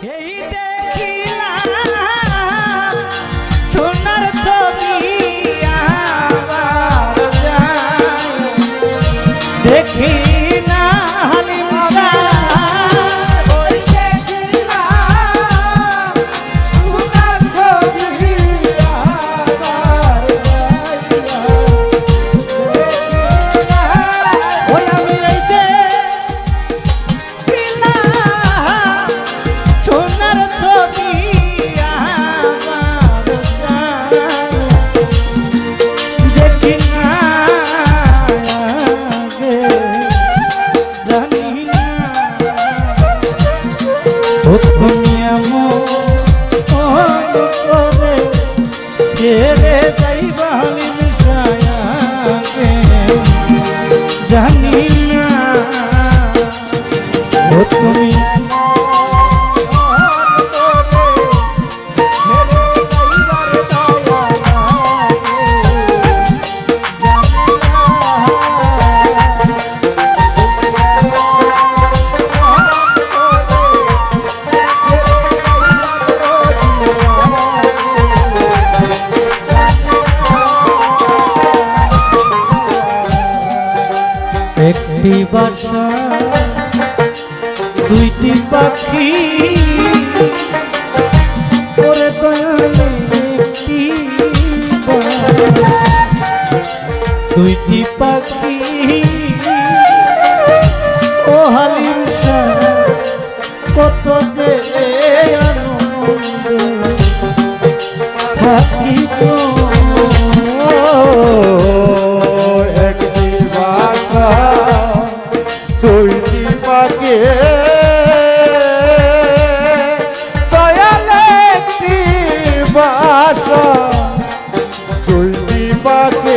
এই দেখিলাম সোনার ছবি আবার যায় দেখি না হালিম শাহ ওই দেখিলাম সোনার ছবি আবার যায় ওই আমি এই দেখিলাম সোনার ছবি আমার দেখি না জানি না তুমি এমন করে ছেড়ে যাইবা হালিম শাহকে জানি না তুমি একটি বাসা দুইটি পাখি ওরে দয়ালে একটি দুইটি পাখি ও হালিম শাহ কত যে আনন্দে থাকি তো দুইটি পাখি দয়ালে একটি বাসা দুইটি পাখি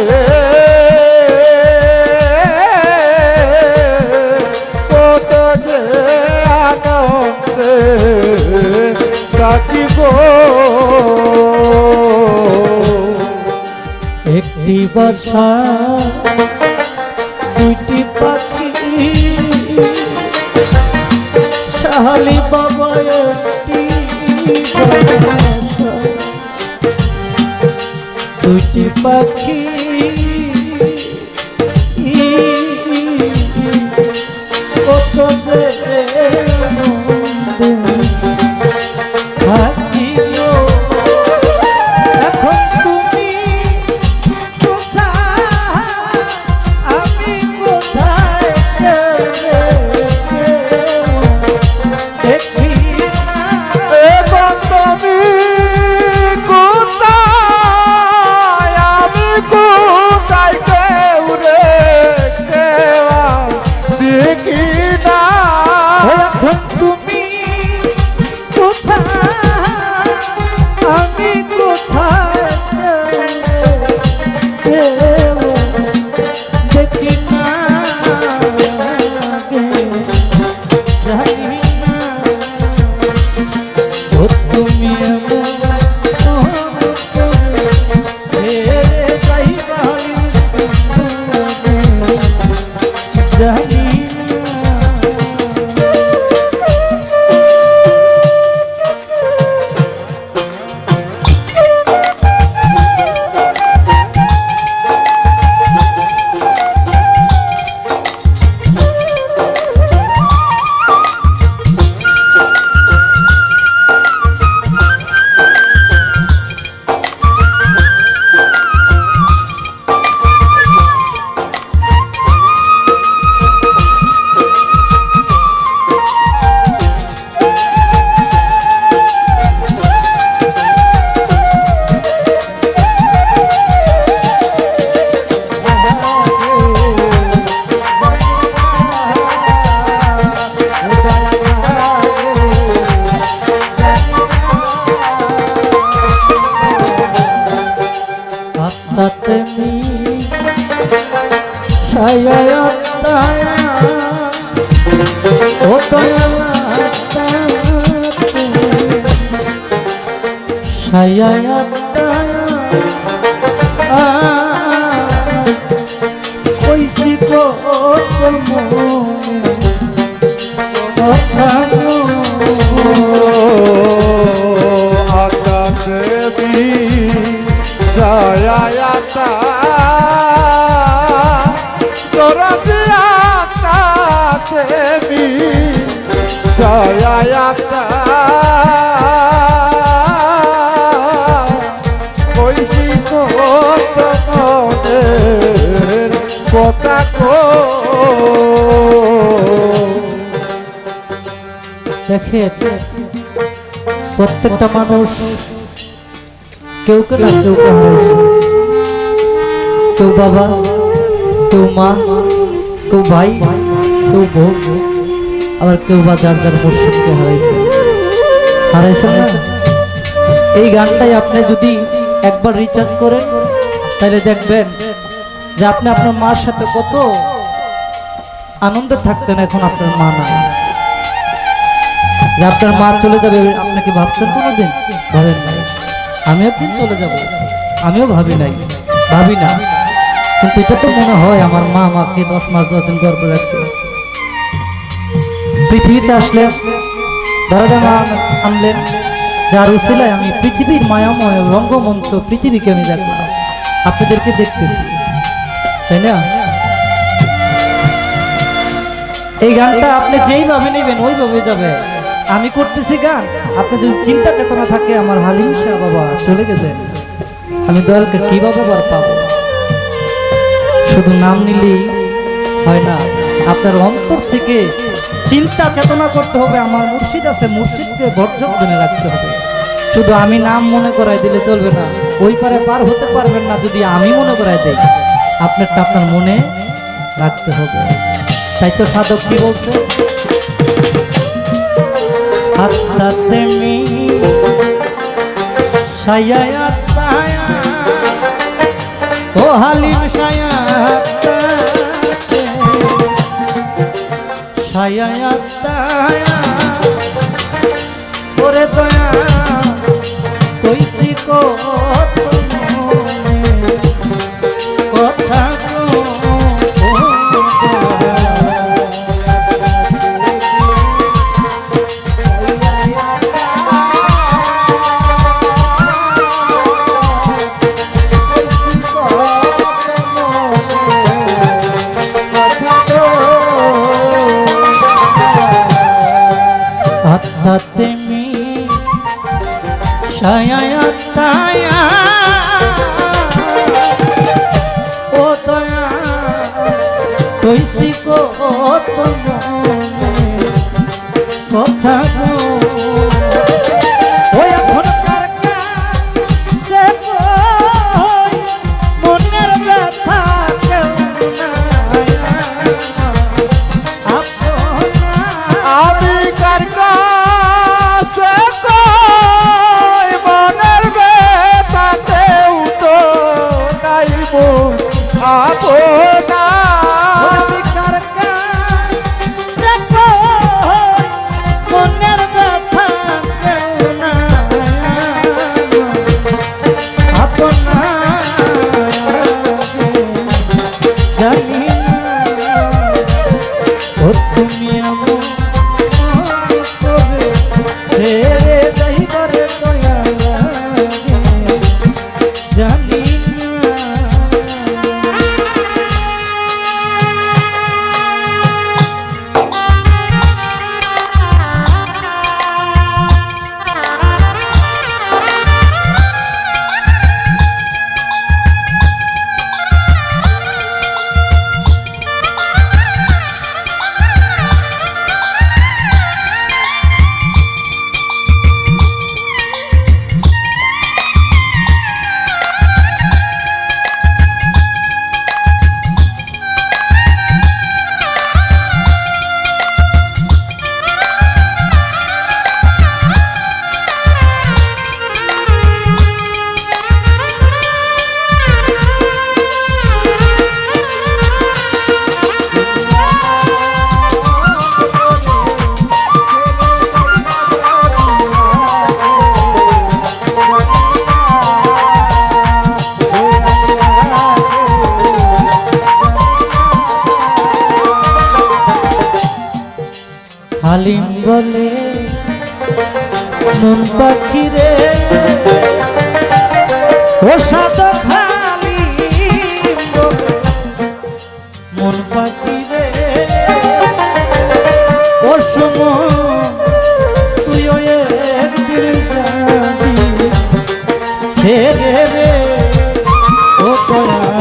কত যে আনন্দে থাকিব একটি বাসা দুইটি পাখি শাহালি বাবা একটি বাসা দুইটি পাখি কত যে আনন্দে থাকিল এখন তুমি কোথায় আমি কোথায় দেখি এবং তুমি কোথায় আমি কোথায় কেউ রে কেউ দেখি না এখন তুমি কোথায় আমি কোথায় দেখি না জানি না ও তুমি এমন জানি তুমি ছায়া ও দয়ালা ছায়া কইছি তো মনে কথা দেবী জয়াতা তোরা দিয়াতা দেবী জয়াতা কইছি কত মনের কথা দেখে প্রত্যেকটা মানুষ কেউ কেউ না কেউ হারাইছে, কেউ বাবা, কেউ মা, কেউ ভাই, কেউ বউ, আবার কেউ বা যার যার মুর্শিদকে হারাইছে না। এই গানটাই আপনি যদি একবার রিচার্জ করেন তাহলে দেখবেন যে আপনি আপনার মার সাথে কত আনন্দে থাকতেন, এখন আপনার মা না। যে আপনার মা চলে যাবে আপনি কি ভাবছেন কোনোদিন? ভাবেন নাই। আমি একদিন চলে যাব, আমিও ভাবি নাই, ভাবি না, কিন্তু এটা তো মনে হয় আমার মা আমাকে 10 মাস 10 দিন গর্ভে রাখছে। পৃথিবীতে আসলে দাদা মা আনলেন, যার উসিলায় আমি পৃথিবীর মায়াময় রঙ্গমঞ্চ পৃথিবীকে আমি দেখলাম, আপনাদেরকে দেখতেছি, তাই না? এই গানটা আপনি যেইভাবে নেবেন ওইভাবে যাবে। আমি করতেছি গান, আপনি যদি চিন্তা চেতনা থাকে আমার হালিম শাহ বাবা চলে গেলেন, আমি দয়ালকে কিভাবে বার পাবো? শুধু নাম নিলেই হয় না, আপনার অন্তর থেকে চিন্তা চেতনা করতে হবে আমার মুর্শিদ আছে, মুর্শিদকে বর্জক জেনে রাখতে হবে। শুধু আমি নাম মনে করাই দিলে চলবে না, ওই পারে পার হতে পারবেন না যদি আমি মনে করাই দেই। আপনারটা আপনার মনে রাখতে হবে। তাই তো সাধক কি বলছে, হাতে মি সায়া তায়া ও হালিম সায়া সায়া তায়া ওরে দয়া কইছি কথা হাতে মি সায়া তায়া ও দয়া কইছি কথা ওই এখন মনের ব্যথা আমি কার কাছে কই মনের ব্যথা কেউ তো নাইব আপনা মনের মন পাখি রে ও সাত খালি মন পাখি রে ও সময় তুই একদিন যাবি ছেড়ে রে ও তোরা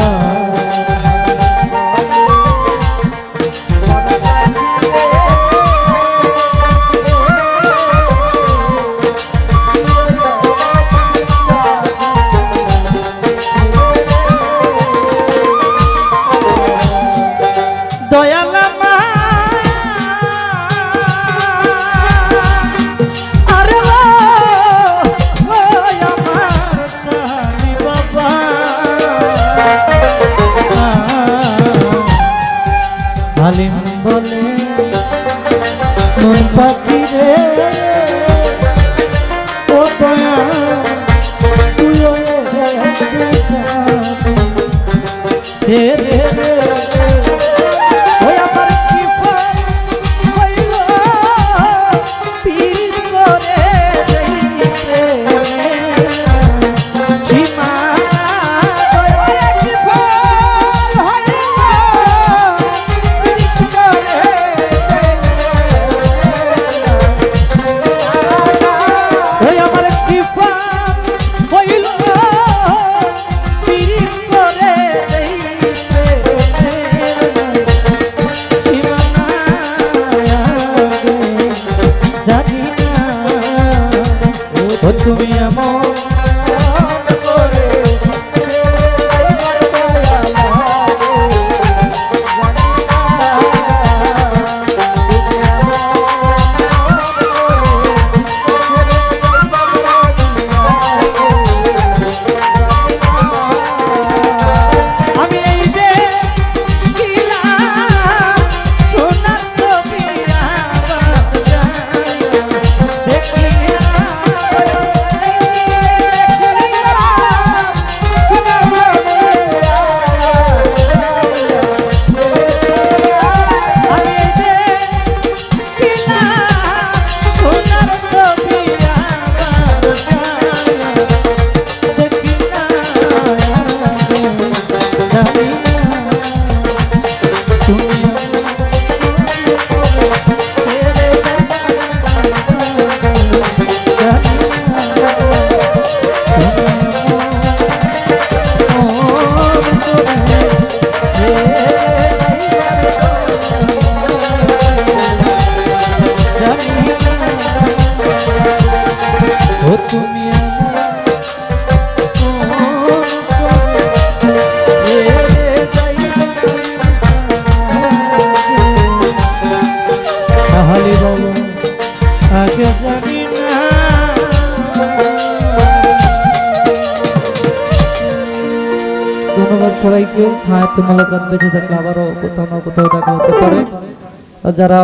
হালিম বলে মন পাখি রে ও দয়া তুই ছেড়ে রে ওই আমার কি হইল পীর করে সীমা তুমি এমন করে আমি এই যে সোনার কবিরা দেখি তুমি তাহলে বলো আগে জানি না ধন্যবাদ সবাইকে। হ্যাঁ, তোমার বেঁচে থাকলে আবারও কোথাও না কোথাও দেখা হতে পারে। যারা